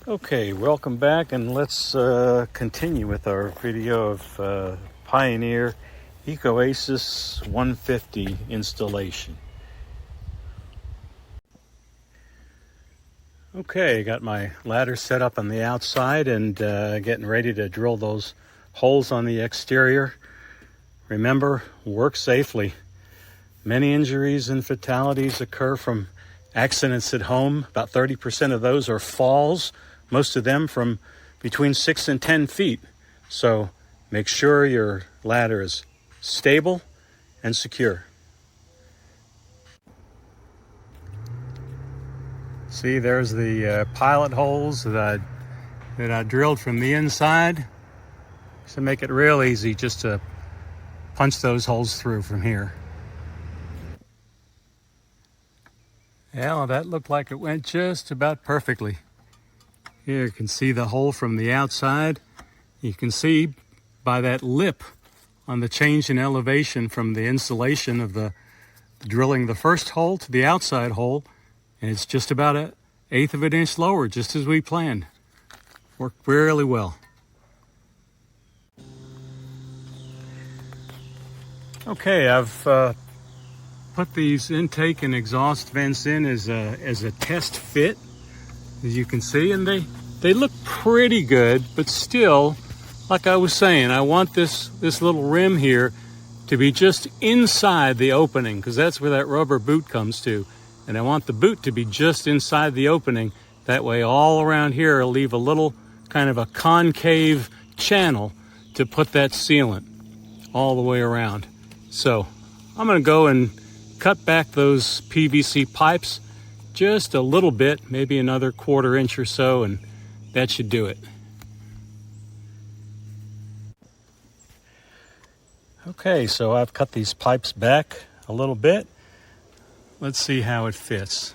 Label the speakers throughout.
Speaker 1: Okay, welcome back, and let's continue with our video of Pioneer Ecoasis 150 installation. Okay, got my ladder set up on the outside and getting ready to drill those holes on the exterior. Remember, work safely. Many injuries and fatalities occur from accidents at home. About 30% of those are falls, most of them from between 6 and 10 feet. So make sure your ladder is stable and secure. See, there's the pilot holes that I drilled from the inside. So make it real easy just to punch those holes through from here. Yeah, well, that looked like it went just about perfectly. Here you can see the hole from the outside. You can see by that lip on the change in elevation from the installation of the drilling the first hole to the outside hole, and it's just about 1/8 of an inch lower, just as we planned. Worked really well. Okay, I've put these intake and exhaust vents in as a test fit, as you can see, and they look pretty good, but still, like I was saying, I want this little rim here to be just inside the opening, because that's where that rubber boot comes to, and I want the boot to be just inside the opening. That way all around here I'll leave a little kind of a concave channel to put that sealant all the way around. So I'm going to go and cut back those PVC pipes just a little bit, maybe another 1/4 inch or so, and that should do it. Okay, so I've cut these pipes back a little bit. Let's see how it fits.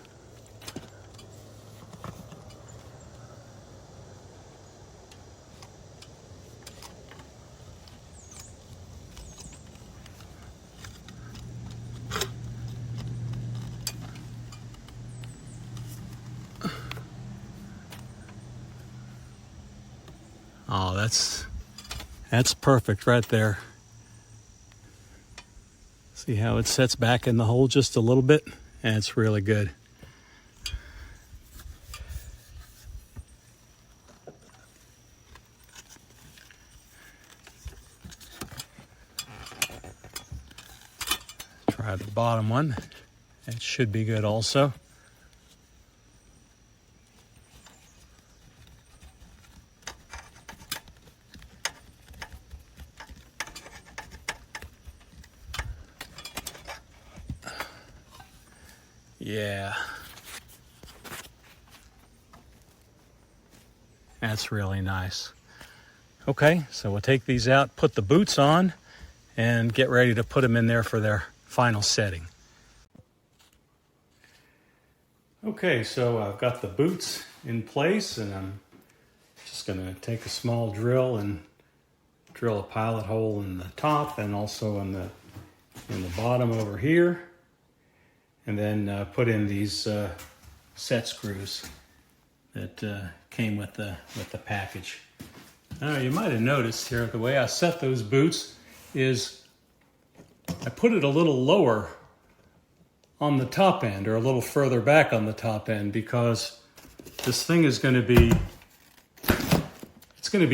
Speaker 1: Oh, that's perfect right there. See how it sets back in the hole just a little bit? And it's really good. Try the bottom one. It should be good also. Yeah, that's really nice. Okay, so we'll take these out, put the boots on, and get ready to put them in there for their final setting. Okay, so I've got the boots in place, and I'm just going to take a small drill and drill a pilot hole in the top and also in the bottom over here. And then put in these set screws that came with the package. Now, you might have noticed here, the way I set those boots is I put it a little lower on the top end, or a little further back on the top end, because this thing is going to be it's going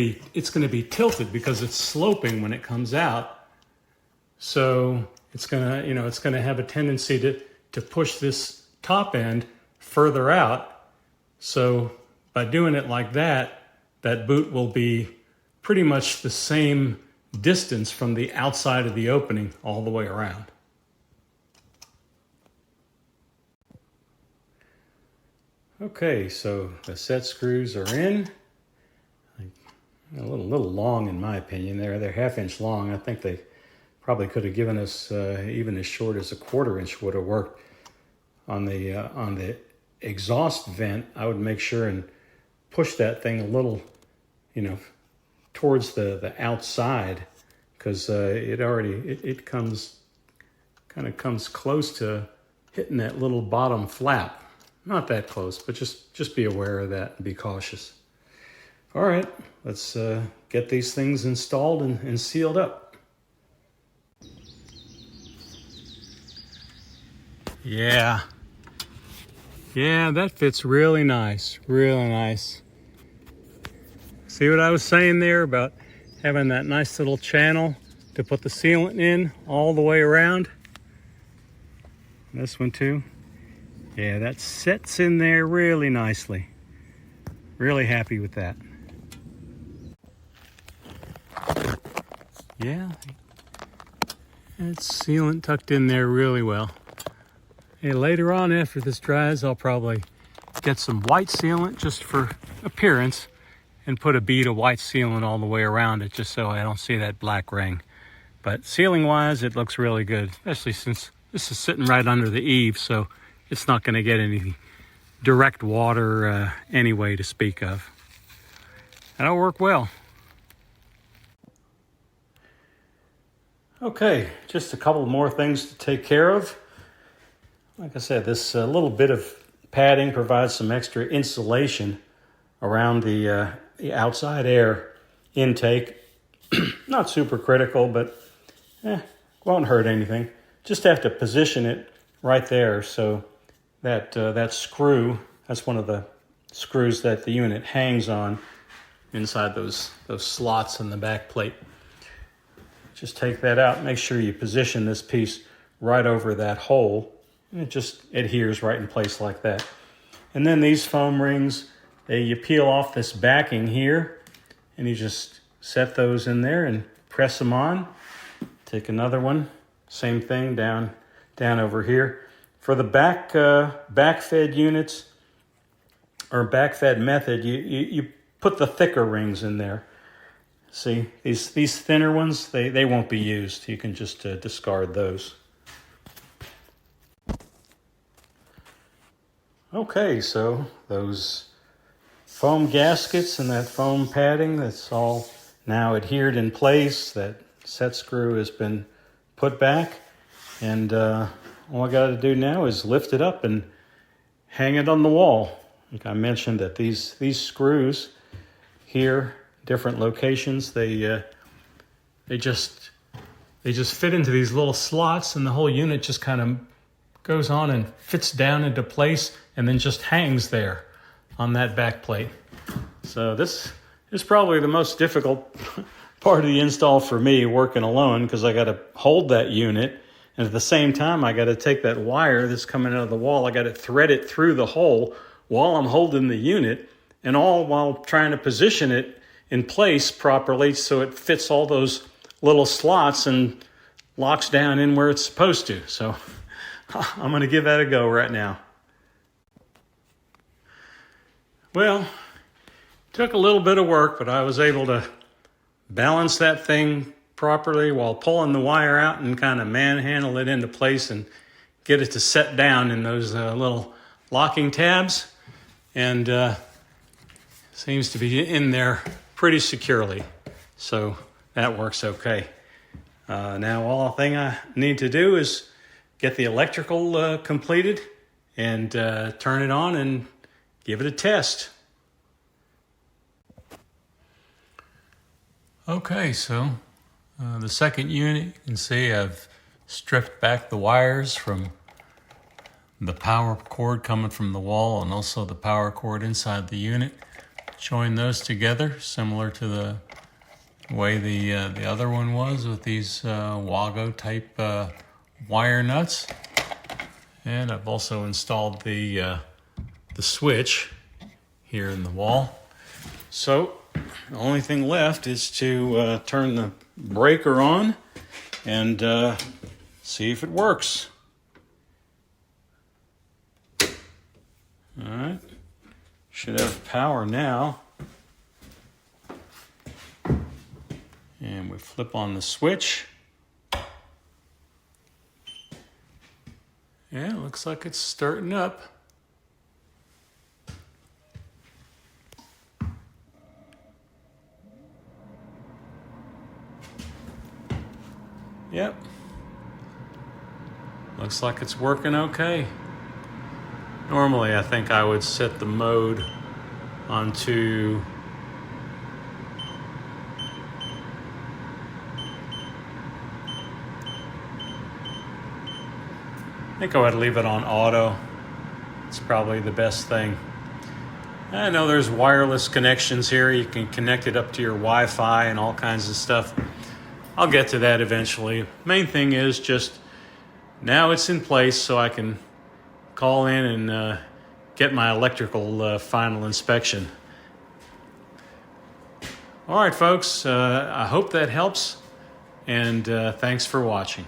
Speaker 1: to be tilted because it's sloping when it comes out. So it's going to have a tendency to push this top end further out. So by doing it like that, that boot will be pretty much the same distance from the outside of the opening all the way around. Okay, so the set screws are in. A little long in my opinion. They're 1/2 inch long. I think they probably could have given us even as short as a 1/4 inch would have worked. On the exhaust vent, I would make sure and push that thing a little, towards the outside, because it comes close to hitting that little bottom flap. Not that close, but just be aware of that and be cautious. All right, let's get these things installed and sealed up. Yeah, that fits really nice, really nice. See what I was saying there about having that nice little channel to put the sealant in all the way around? This one too. Yeah, that sets in there really nicely. Really happy with that. Yeah, it's sealant tucked in there really well. Hey, later on after this dries, I'll probably get some white sealant just for appearance and put a bead of white sealant all the way around it just so I don't see that black ring. But sealing wise, it looks really good, especially since this is sitting right under the eave, so it's not going to get any direct water anyway to speak of. That'll work well. Okay, just a couple more things to take care of. Like I said, this little bit of padding provides some extra insulation around the outside air intake. Not super critical, but won't hurt anything. Just have to position it right there so that that screw, that's one of the screws that the unit hangs on inside those slots in the back plate. Just take that out, make sure you position this piece right over that hole, and it just adheres right in place like that. And then these foam rings, you peel off this backing here, and you just set those in there and press them on. Take another one, same thing, down over here. For the back-fed units, or back-fed method, you put the thicker rings in there. See, these thinner ones, they won't be used. You can just discard those. Okay, so those foam gaskets and that foam padding, that's all now adhered in place. That set screw has been put back, and all I got to do now is lift it up and hang it on the wall. Like I mentioned, that these screws here, different locations, they just fit into these little slots, and the whole unit just kind of goes on and fits down into place and then just hangs there on that back plate. So this is probably the most difficult part of the install for me, working alone, because I got to hold that unit, and at the same time I got to take that wire that's coming out of the wall, I got to thread it through the hole while I'm holding the unit, and all while trying to position it in place properly so it fits all those little slots and locks down in where it's supposed to. So I'm going to give that a go right now. Well, took a little bit of work, but I was able to balance that thing properly while pulling the wire out and kind of manhandle it into place and get it to set down in those little locking tabs, and seems to be in there pretty securely, so that works okay. Now all thing I need to do is get the electrical completed and turn it on and give it a test. Okay, so the second unit, you can see I've stripped back the wires from the power cord coming from the wall and also the power cord inside the unit. Join those together, similar to the way the other one was with these Wago type wire nuts. And I've also installed the switch here in the wall. So the only thing left is to turn the breaker on and see if it works. All right, should have power now. And we flip on the switch. Yeah, it looks like it's starting up. Yep. Looks like it's working okay. Normally, I think I would set the mode onto I think I would leave it on auto. It's probably the best thing. I know there's wireless connections here. You can connect it up to your Wi-Fi and all kinds of stuff. I'll get to that eventually. Main thing is just now it's in place so I can call in and get my electrical final inspection. All right, folks, I hope that helps, and thanks for watching.